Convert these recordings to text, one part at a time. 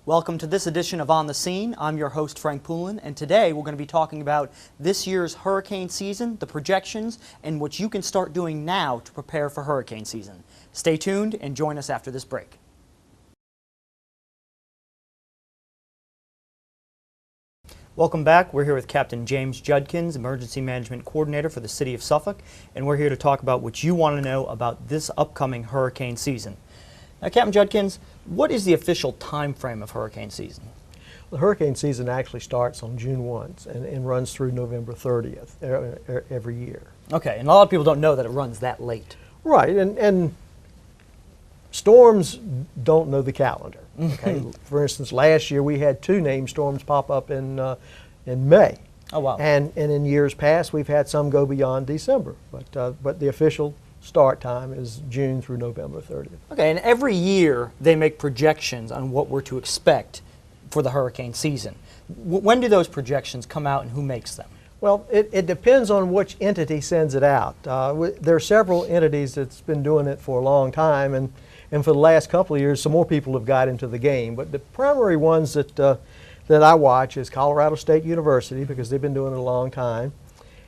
Welcome to this edition of On the Scene. I'm your host, Frank Poulin, and today we're going to be talking about this year's hurricane season, the projections, and what you can start doing now to prepare for hurricane season. Stay tuned and join us after this break. Welcome back. We're here with Captain James Judkins, Emergency Management Coordinator for the City of Suffolk, and we're here to talk about what you want to know about this upcoming hurricane season. Now, Captain Judkins, what is the official time frame of hurricane season? The hurricane season actually starts on June 1 and runs through November 30th every year. Okay, and a lot of people don't know that it runs that late. Right, and storms don't know the calendar. Okay? For instance, last year we had 2 named storms pop up in May. Oh, wow. And in years past we've had some go beyond December, but the official start time is June through November 30th. Okay, and every year they make projections on what we're to expect for the hurricane season. When do those projections come out and who makes them? Well, it depends on which entity sends it out. There are several entities that's been doing it for a long time, and for the last couple of years some more people have got into the game. But the primary ones that I watch is Colorado State University, because they've been doing it a long time.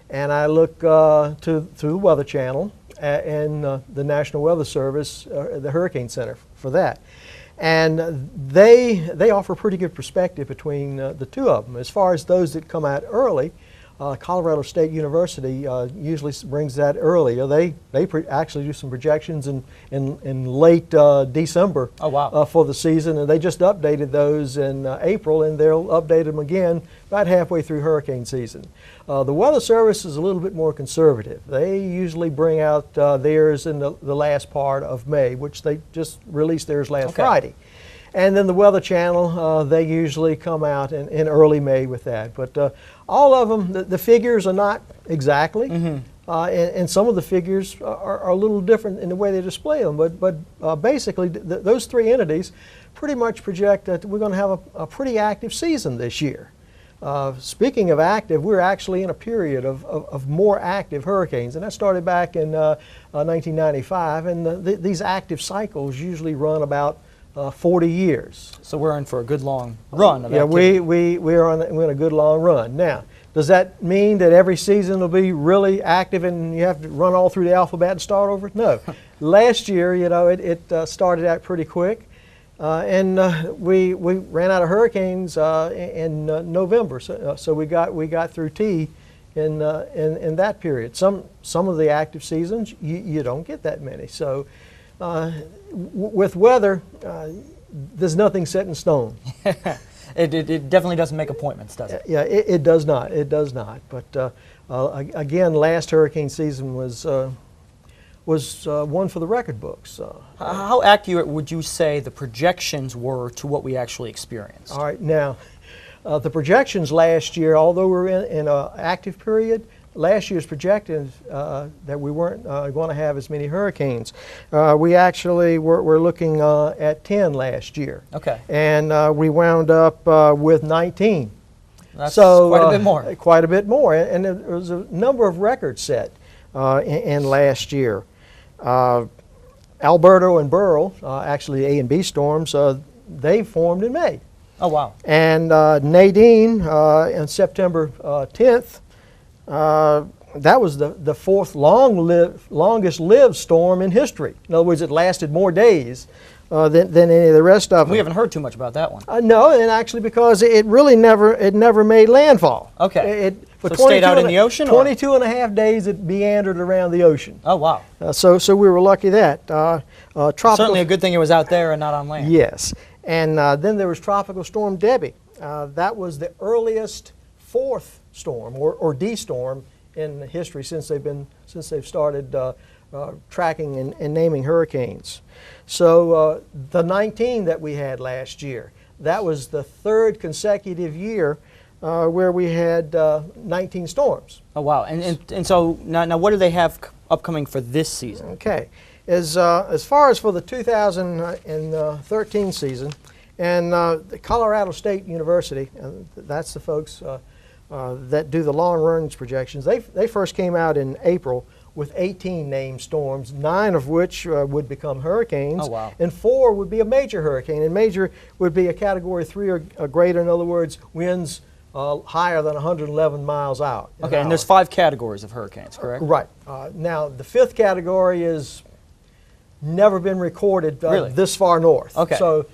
And I look through the Weather Channel and the National Weather Service, the Hurricane Center for that. And they offer pretty good perspective between the two of them. As far as those that come out early, Colorado State University usually brings that early. They actually do some projections in late December. Oh, wow. For the season, and they just updated those in April, and they'll update them again about halfway through hurricane season. The Weather Service is a little bit more conservative. They usually bring out theirs in the last part of May, which they just released theirs last Friday. And then the Weather Channel, they usually come out in early May with that. But all of them, the figures are not exactly, and some of the figures are a little different in the way they display them. But basically, those 3 entities pretty much project that we're going to have a pretty active season this year. Speaking of active, we're actually in a period of more active hurricanes, and that started back in 1995, and these active cycles usually run about 40 years. So we're in for a good long run of activity. activity. we're on a good long run. Now, does that mean that every season will be really active and you have to run all through the alphabet and start over? No. Last year, it started out pretty quick, and we ran out of hurricanes in November. So we got through T in that period. Some of the active seasons you don't get that many. So. With weather, there's nothing set in stone. It definitely doesn't make appointments, does it? Yeah, it does not. It does not. But again, last hurricane season was one for the record books. How accurate would you say the projections were to what we actually experienced? All right, now the projections last year, although we're in an active period, last year's projected that we weren't going to have as many hurricanes. We actually were looking at 10 last year. Okay. And we wound up with 19. That's quite a bit more. Quite a bit more. And there was a number of records set in last year. Alberto and Beryl, actually A and B storms, they formed in May. Oh, wow. And Nadine on September 10th, that was the 4th longest lived storm in history. In other words, it lasted more days than any of the rest of them. We haven't heard too much about that one. No, and actually because it really never made landfall. Okay. So it stayed out in the ocean? 22 and a half days it meandered around the ocean. Oh, wow. So we were lucky that. Certainly a good thing it was out there and not on land. Yes. And then there was Tropical Storm Debbie. That was the earliest 4th storm or D storm in history since they've started tracking and naming hurricanes. So the 19 that we had last year, that was the 3rd consecutive year where we had 19 storms. Oh, wow. And so now what do they have upcoming for this season? Okay. As far as for the 2013 season, and the Colorado State University, that's the folks that do the long range projections. They first came out in April with 18 named storms, 9 of which would become hurricanes. Oh, wow. And 4 would be a major hurricane. And major would be a Category 3 or greater. In other words, winds higher than 111 miles out. Okay, and there's 5 categories of hurricanes, correct? Right. Now, the 5th category is never been recorded Really? this far north. Okay. So,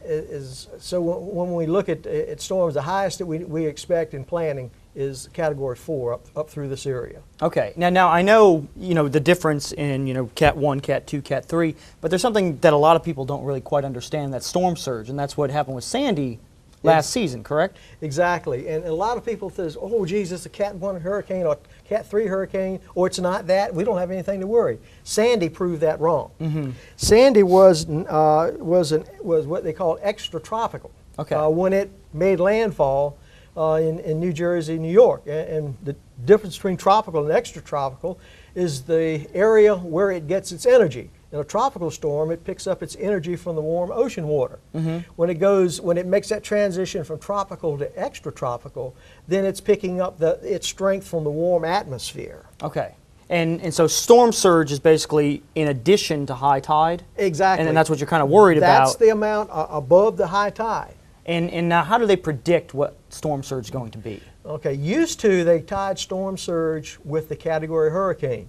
when we look at storms, the highest that we expect in planning is Category 4 up through this area. Okay. Now I know the difference in Cat 1, Cat 2, Cat 3, but there's something that a lot of people don't really quite understand, that storm surge, and that's what happened with Sandy last season, correct? Exactly. And a lot of people says, "Oh, geez, it's a Cat 1 hurricane or Cat 3 hurricane, or it's not that. We don't have anything to worry." Sandy proved that wrong. Mm-hmm. Sandy was what they call extratropical. Okay. When it made landfall in New Jersey, New York. And the difference between tropical and extratropical is the area where it gets its energy. In a tropical storm, it picks up its energy from the warm ocean water. Mm-hmm. When it makes that transition from tropical to extratropical, then it's picking up its strength from the warm atmosphere. Okay. And so storm surge is basically in addition to high tide? Exactly. And that's what you're kind of worried about. That's the amount above the high tide. And now how do they predict what storm surge is going to be? Okay, used to they tied storm surge with the category hurricane.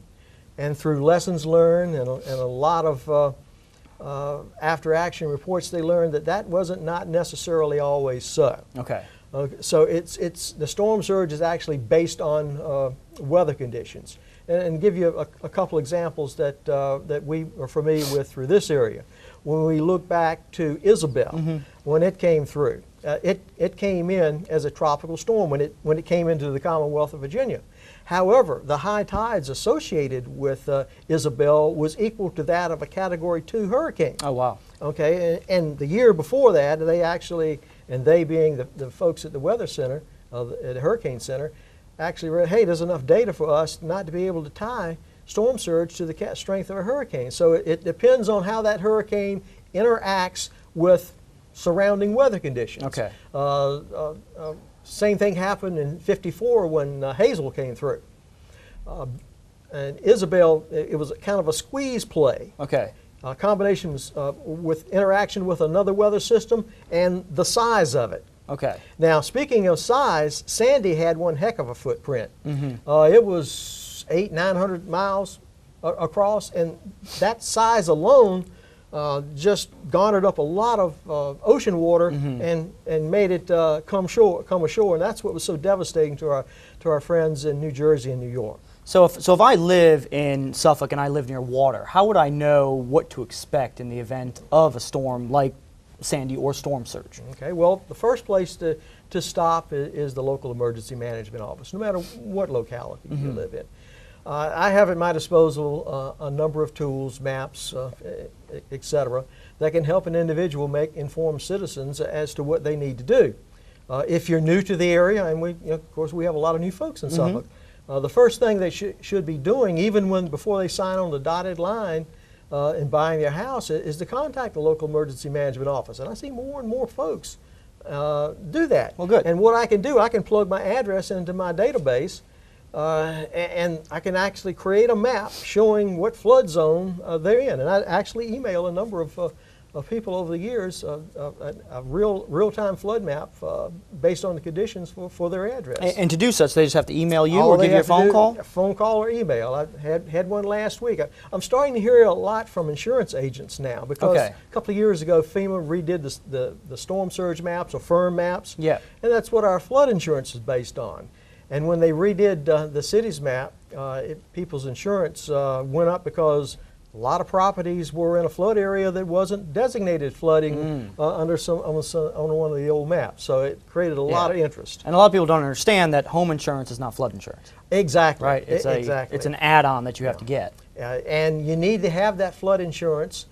And through lessons learned and a lot of after action reports, they learned that wasn't not necessarily always so. Okay. So it's the storm surge is actually based on weather conditions. And give you a couple examples that we are familiar with through this area. When we look back to Isabel, mm-hmm. when it came through, it came in as a tropical storm when it came into the Commonwealth of Virginia. However, the high tides associated with Isabel was equal to that of a Category 2 hurricane. Oh, wow. Okay, and the year before that, they actually, and they being the folks at the Weather Center, at the Hurricane Center, actually read, hey, there's enough data for us not to be able to tie storm surge to the strength of a hurricane. So it depends on how that hurricane interacts with surrounding weather conditions. Okay. Same thing happened in '54 when Hazel came through. And Isabel, it was kind of a squeeze play. Okay. Combinations with interaction with another weather system and the size of it. Okay. Now, speaking of size, Sandy had one heck of a footprint. Mm-hmm. It was 800-900 miles across, and that size alone just garnered up a lot of ocean water mm-hmm. and made it come ashore, and that's what was so devastating to our friends in New Jersey and New York. So if I live in Suffolk and I live near water, how would I know what to expect in the event of a storm like Sandy or storm surge? Okay, well, the first place to stop is the local emergency management office, no matter what locality mm-hmm. you live in. I have at my disposal a number of tools, maps, etc., that can help an individual make informed citizens as to what they need to do. If you're new to the area, and of course we have a lot of new folks in mm-hmm. Suffolk, the first thing they should be doing, even before they sign on the dotted line in buying their house, is to contact the local emergency management office. And I see more and more folks do that. Well, good. And what I can do, I can plug my address into my database, and I can actually create a map showing what flood zone they're in. And I actually email a number of people over the years a real-time flood map based on the conditions for their address. And to do such, they just have to email you or give you a phone call? A phone call or email. I had one last week. I'm starting to hear a lot from insurance agents now because Okay. a couple of years ago FEMA redid the storm surge maps or firm maps. Yeah. And that's what our flood insurance is based on. And when they redid the city's map, people's insurance went up because a lot of properties were in a flood area that wasn't designated flooding on one of the old maps. So it created a lot of interest. And a lot of people don't understand that home insurance is not flood insurance. Exactly. Right? Exactly. It's an add-on that you have to get. And you need to have that flood insurance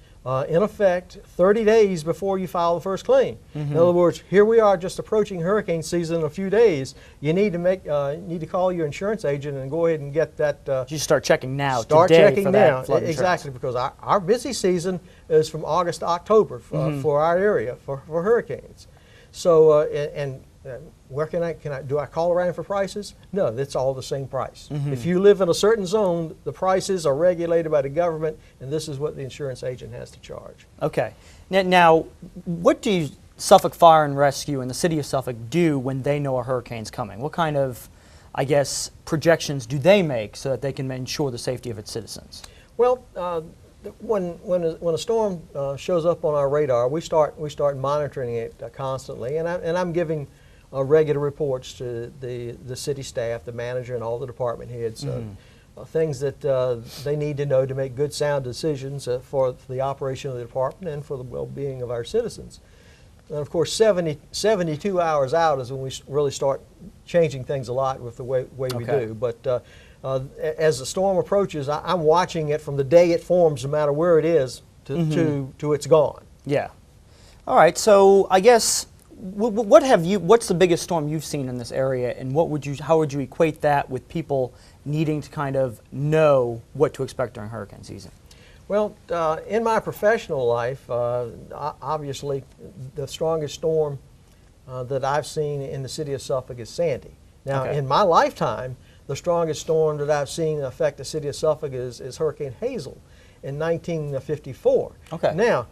in effect 30 days before you file the first claim. Mm-hmm. In other words, here we are just approaching hurricane season in a few days. You need to call your insurance agent and go ahead and get that. You start checking now, Start today, checking for now. that flood insurance. Exactly, because our busy season is from August to October for our area for hurricanes. So and where do I call around for prices? No, it's all the same price. Mm-hmm. If you live in a certain zone, the prices are regulated by the government, and this is what the insurance agent has to charge. Okay. Now, what do Suffolk Fire and Rescue and the City of Suffolk do when they know a hurricane's coming? What kind of, I guess, projections do they make so that they can ensure the safety of its citizens? Well, when a storm shows up on our radar, we start monitoring it constantly, and I'm giving regular reports to the city staff, the manager, and all the department heads. Things that they need to know to make good, sound decisions for the operation of the department and for the well-being of our citizens. And of course, 72 hours out is when we really start changing things a lot with the way we do. But as the storm approaches, I'm watching it from the day it forms, no matter where it is, to it's gone. Yeah. All right. So I guess what's the biggest storm you've seen in this area, and how would you equate that with people needing to kind of know what to expect during hurricane season? Well, in my professional life, obviously the strongest storm that I've seen in the city of Suffolk is Sandy. Now, in my lifetime, the strongest storm that I've seen affect the city of Suffolk is Hurricane Hazel in 1954. Okay. Now,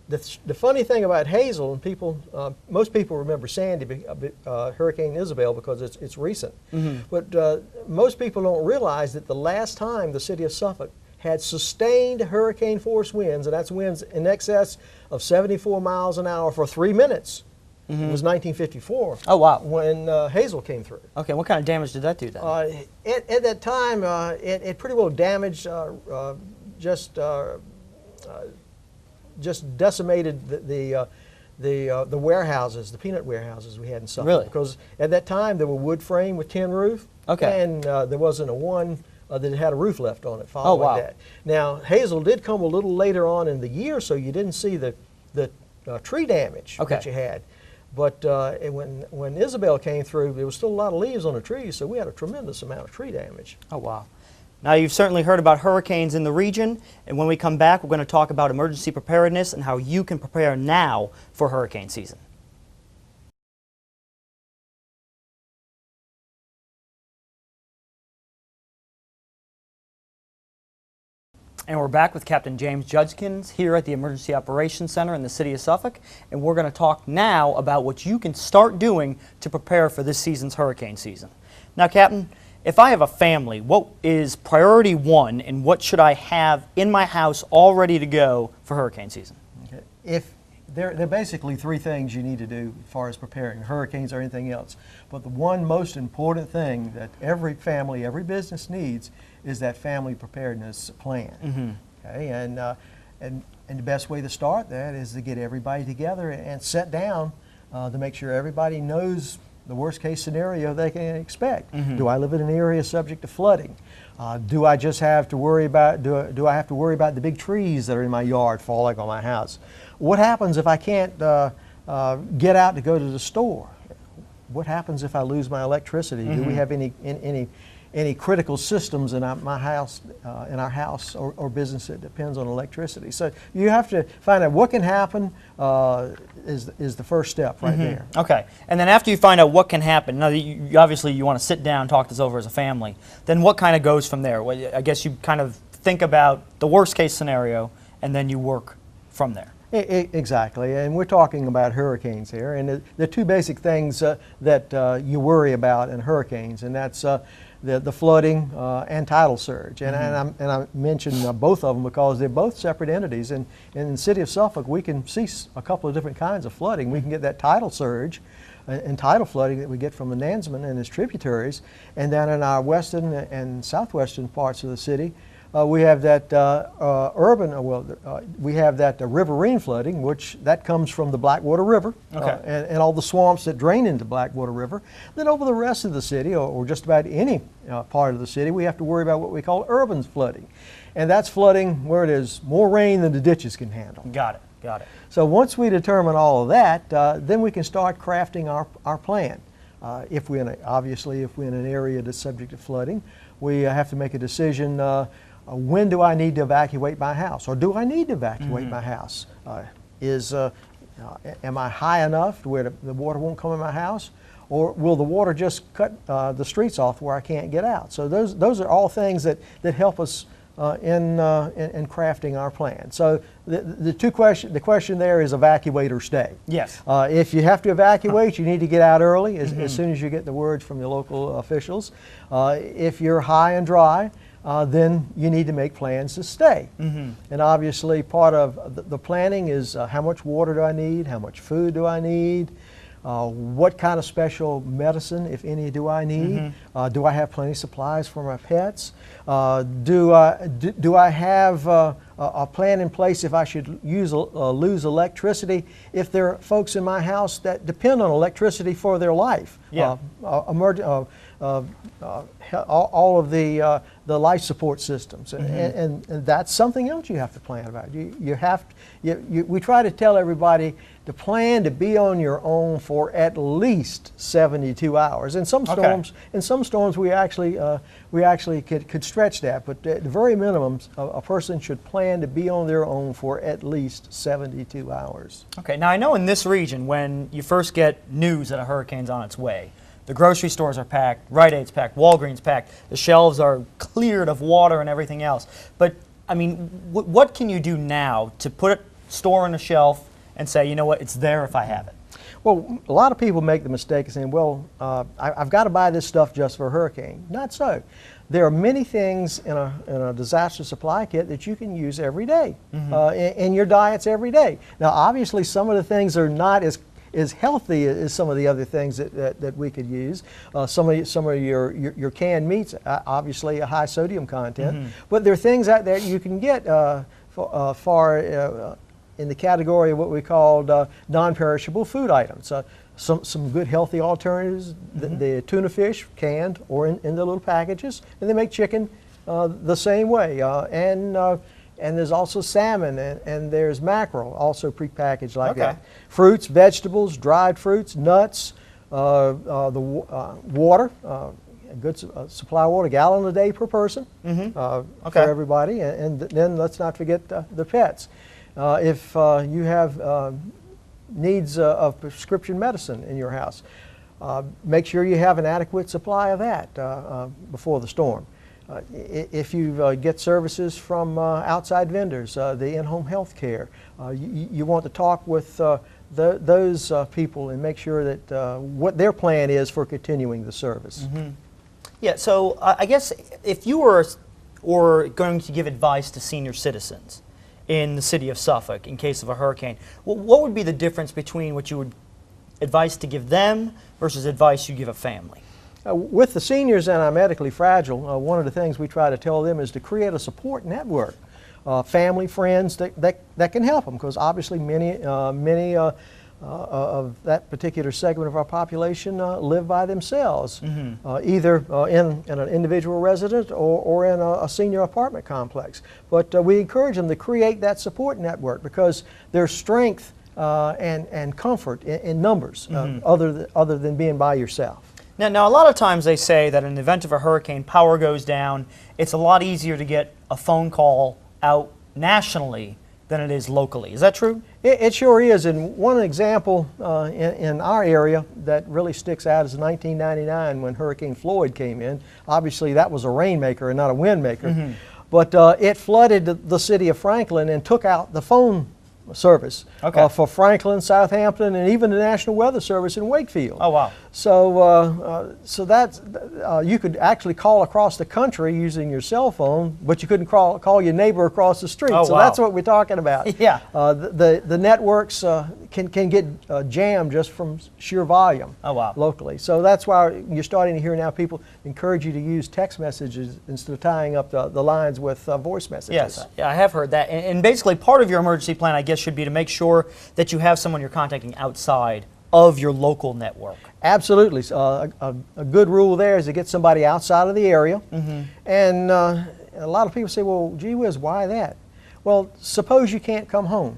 the funny thing about Hazel, and most people remember Sandy, Hurricane Isabel, because it's recent. Mm-hmm. But most people don't realize that the last time the city of Suffolk had sustained hurricane force winds, and that's winds in excess of 74 miles an hour for 3 minutes. Mm-hmm. It was 1954. Oh, wow. When Hazel came through. Okay, what kind of damage did that do then? At that time, it pretty well damaged, just decimated the warehouses, the peanut warehouses we had in Suffolk. Really? Because at that time, there were wood frame with tin roof. Okay. And there wasn't a one that had a roof left on it following that. Now, Hazel did come a little later on in the year, so you didn't see the tree damage that you had. But when Isabel came through, there was still a lot of leaves on the trees, so we had a tremendous amount of tree damage. Oh, wow. Now, you've certainly heard about hurricanes in the region, and when we come back, we're going to talk about emergency preparedness and how you can prepare now for hurricane season. And we're back with Captain James Judkins here at the Emergency Operations Center in the City of Suffolk, and we're going to talk now about what you can start doing to prepare for this season's hurricane season. Now, Captain, if I have a family, what is priority one, and what should I have in my house all ready to go for hurricane season? Okay. There are basically three things you need to do as far as preparing hurricanes or anything else. But the one most important thing that every family, every business needs is that family preparedness plan. Mm-hmm. Okay, and the best way to start that is to get everybody together and sit down to make sure everybody knows the worst case scenario they can expect. Mm-hmm. Do I live in an area subject to flooding? Do I just have to worry about do I have to worry about the big trees that are in my yard falling on my house? What happens if I can't get out to go to the store? What happens if I lose my electricity? Mm-hmm. Do we have any critical systems in our house or business that depends on electricity? So you have to find out what can happen is the first step right there. Okay, and then after you find out what can happen, now obviously you want to sit down, talk this over as a family, then what kind of goes from there? Well, I guess you kind of think about the worst case scenario and then you work from there. Exactly, and we're talking about hurricanes here, and the two basic things that you worry about in hurricanes, and that's the flooding and tidal surge. And, and I mentioned both of them because they're both separate entities. And in the city of Suffolk, we can see a couple of different kinds of flooding. We can get that tidal surge and tidal flooding that we get from the Nansemond and its tributaries. And then in our western and southwestern parts of the city, we have that we have that riverine flooding, which that comes from the Blackwater River and all the swamps that drain into Blackwater River. Then over the rest of the city, or just about any part of the city, we have to worry about what we call urban flooding. And that's flooding where it is more rain than the ditches can handle. Got it, got it. So once we determine all of that, then we can start crafting our plan. Obviously, if we're in an area that's subject to flooding, we have to make a decision. When do I need to evacuate my house, or do I need to evacuate my house? Am I high enough to where the water won't come in my house? Or will the water just cut the streets off where I can't get out? So those are all things that help us in crafting our plan. So the question there is evacuate or stay. Yes. If you have to evacuate, you need to get out early as soon as you get the word from your local officials. If you're high and dry, then you need to make plans to stay. And obviously part of the planning is how much water do I need, how much food do I need, what kind of special medicine, if any, do I need? Do I have plenty of supplies for my pets? Do I have a plan in place if I should lose electricity? If there are folks in my house that depend on electricity for their life, Yeah. all of the life support systems, and that's something else you have to plan about. We try to tell everybody to plan to be on your own for at least 72 hours. In some storms, we actually could stretch that, but at the very minimum, a person should plan to be on their own for at least 72 hours. Okay, now I know in this region, when you first get news that a hurricane's on its way, the grocery stores are packed, Rite Aid's packed, Walgreens packed, the shelves are cleared of water and everything else. But, I mean, what can you do now to put a store on a shelf and say, you know what, it's there if I have it? Well, a lot of people make the mistake of saying, well, I've got to buy this stuff just for a hurricane. Not so. There are many things in a disaster supply kit that you can use every day, in your diets every day. Now, obviously, some of the things are not as healthy as some of the other things that we could use. Some of your canned meats, obviously a high sodium content, but there are things out there you can get in the category of what we call non-perishable food items. Some good healthy alternatives, the tuna fish, canned or in the little packages, and they make chicken the same way. And there's also salmon and there's mackerel, also prepackaged like that. Fruits, vegetables, dried fruits, nuts, water, a good supply of water, a gallon a day per person for everybody. And then let's not forget the pets. If you have needs of prescription medicine in your house, make sure you have an adequate supply of that before the storm. If you get services from outside vendors, the in-home health care, you want to talk with those people and make sure that what their plan is for continuing the service. Yeah, so I guess if you were going to give advice to senior citizens in the city of Suffolk in case of a hurricane, what would be the difference between what you would advise to give them versus advice you give a family? With the seniors and our medically fragile, one of the things we try to tell them is to create a support network, family, friends that can help them, because obviously many of that particular segment of our population live by themselves, either in an individual residence or in a senior apartment complex. But we encourage them to create that support network because there's strength and comfort in numbers, other than being by yourself. Now, a lot of times they say that in the event of a hurricane, power goes down. It's a lot easier to get a phone call out nationally than it is locally. Is that true? It sure is. And one example in our area that really sticks out is 1999 when Hurricane Floyd came in. Obviously, that was a rainmaker and not a windmaker. But it flooded the city of Franklin and took out the phone service for Franklin, Southampton, and even the National Weather Service in Wakefield. Oh, wow. So that's you could actually call across the country using your cell phone, but you couldn't call your neighbor across the street. Oh, so wow. that's what we're talking about. Yeah. The networks can get jammed just from sheer volume. Oh, wow. Locally. So that's why you're starting to hear now people encourage you to use text messages instead of tying up the lines with voice messages. Yes, yeah, I have heard that. And basically part of your emergency plan, I guess, should be to make sure that you have someone you're contacting outside of your local network. Absolutely. A good rule there is to get somebody outside of the area. And a lot of people say, well, gee whiz, why that? Well, suppose you can't come home.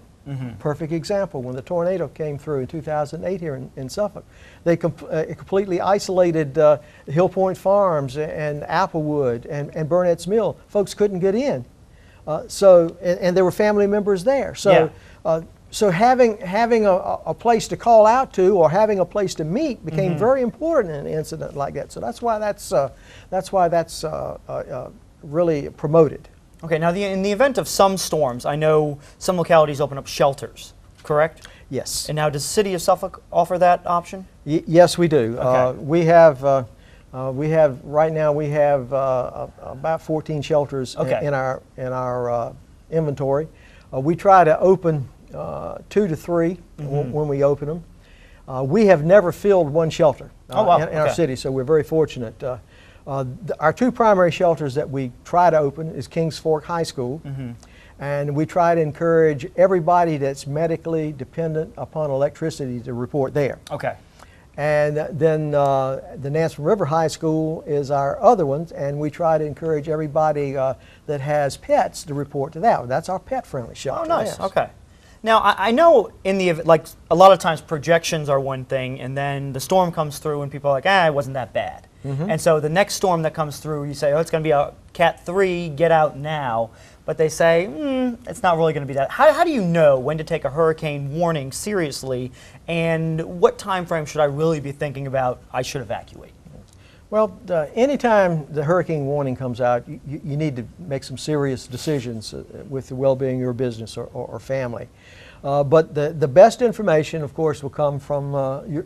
Perfect example, when the tornado came through in 2008 here in Suffolk. They completely isolated Hill Point Farms and Applewood and Burnett's Mill. Folks couldn't get in. And there were family members there. So So having a place to call out to or having a place to meet became very important in an incident like that. So that's why that's really promoted. Okay, now in the event of some storms, I know some localities open up shelters, correct? Yes. And now does the City of Suffolk offer that option? Yes, we do. Okay. Right now we have about 14 shelters Okay. in our inventory. We try to open 2 to 3 when we open them. We have never filled one shelter in our city, so we're very fortunate. Our 2 primary shelters that we try to open is Kings Fork High School, and we try to encourage everybody that's medically dependent upon electricity to report there. Okay. And then the Nansemond River High School is our other one, and we try to encourage everybody that has pets to report to that. That's our pet-friendly shelter. Oh, nice. Yes. Okay. Now, I know like a lot of times projections are one thing, and then the storm comes through and people are like, it wasn't that bad. And so the next storm that comes through, you say, oh, it's going to be a Cat 3, get out now. But they say, it's not really going to be that. How do you know when to take a hurricane warning seriously, and what time frame should I really be thinking about I should evacuate? Well, anytime the hurricane warning comes out, you need to make some serious decisions with the well-being of your business or family. But the best information, of course, will come from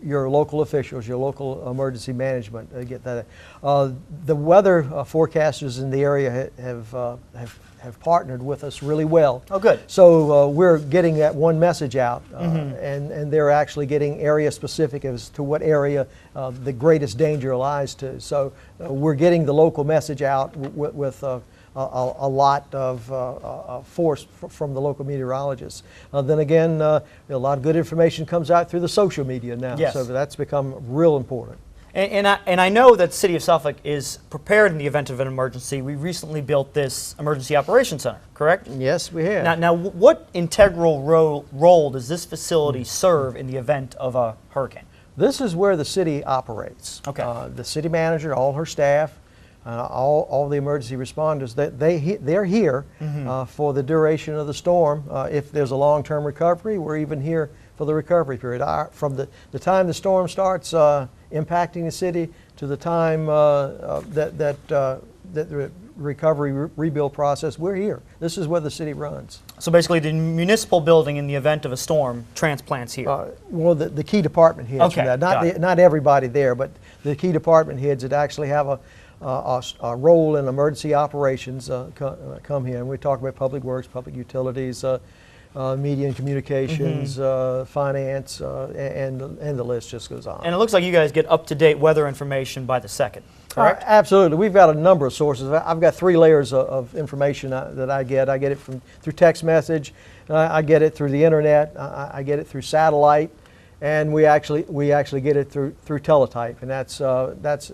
your local officials, your local emergency management. Get that. The weather forecasters in the area have partnered with us really well. Oh, good. So we're getting that one message out, and they're actually getting area specific as to what area the greatest danger lies to. So we're getting the local message out with a lot of force from the local meteorologists. Then again, a lot of good information comes out through the social media now. Yes. So that's become real important. And I know that the City of Suffolk is prepared in the event of an emergency. We recently built this Emergency Operations Center, correct? Yes, we have. Now what integral role does this facility serve in the event of a hurricane? This is where the city operates. Okay. The city manager, all her staff, all the emergency responders, they're here for the duration of the storm. If there's a long-term recovery, we're even here for the recovery period. From the time the storm starts impacting the city to the time that the recovery rebuild process, we're here. This is where the city runs. So basically the municipal building in the event of a storm transplants here. Well, the key department heads Okay, for that. Not everybody there, but the key department heads that actually have a role in emergency operations come here. And we talk about public works, public utilities, media and communications, finance, and the list just goes on. And it looks like you guys get up-to-date weather information by the second, correct? Absolutely. We've got a number of sources. I've got 3 layers of information that I get. I get it through text message, I get it through the internet, I get it through satellite, and we actually get it through teletype, and that's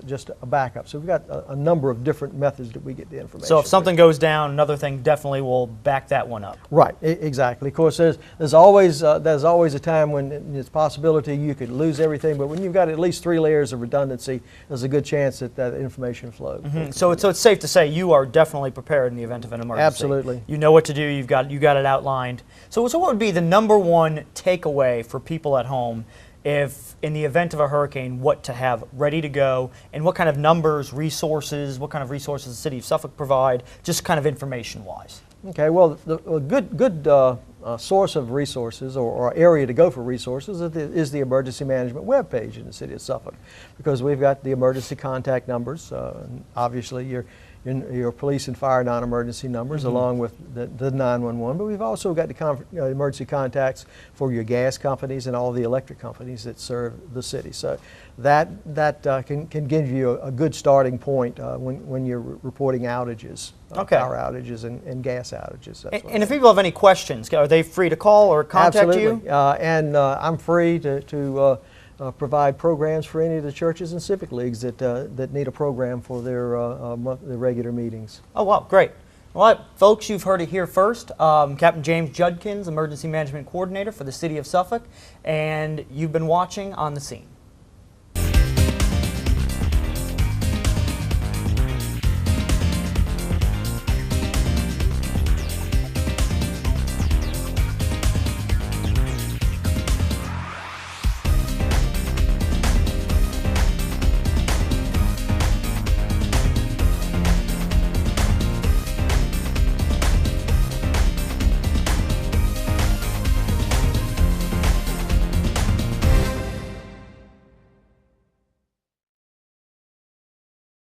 just a backup. So we've got a number of different methods that we get the information. So if something goes down, another thing definitely will back that one up. Right, exactly. Of course, there's always a time when it's a possibility you could lose everything, but when you've got at least 3 layers of redundancy, there's a good chance that information flows. So it's safe to say you are definitely prepared in the event of an emergency. Absolutely. You know what to do. You got it outlined. So what would be the #1 takeaway for people at home if in the event of a hurricane, what to have ready to go, and what kind of numbers, what kind of resources the City of Suffolk provide, just kind of information-wise? Okay, well, a good source of resources or area to go for resources is the emergency management webpage in the City of Suffolk, because we've got the emergency contact numbers, obviously your police and fire non-emergency numbers along with the 911, but we've also got the emergency contacts for your gas companies and all the electric companies that serve the city. So that can give you a good starting point when you're reporting outages, power outages and gas outages. And if people have any questions, are they free to call or contact Absolutely. you? And I'm free to provide programs for any of the churches and civic leagues that need a program for their regular meetings. Oh, wow, great. Well, folks, you've heard it here first. Captain James Judkins, Emergency Management Coordinator for the City of Suffolk, and you've been watching On the Scene.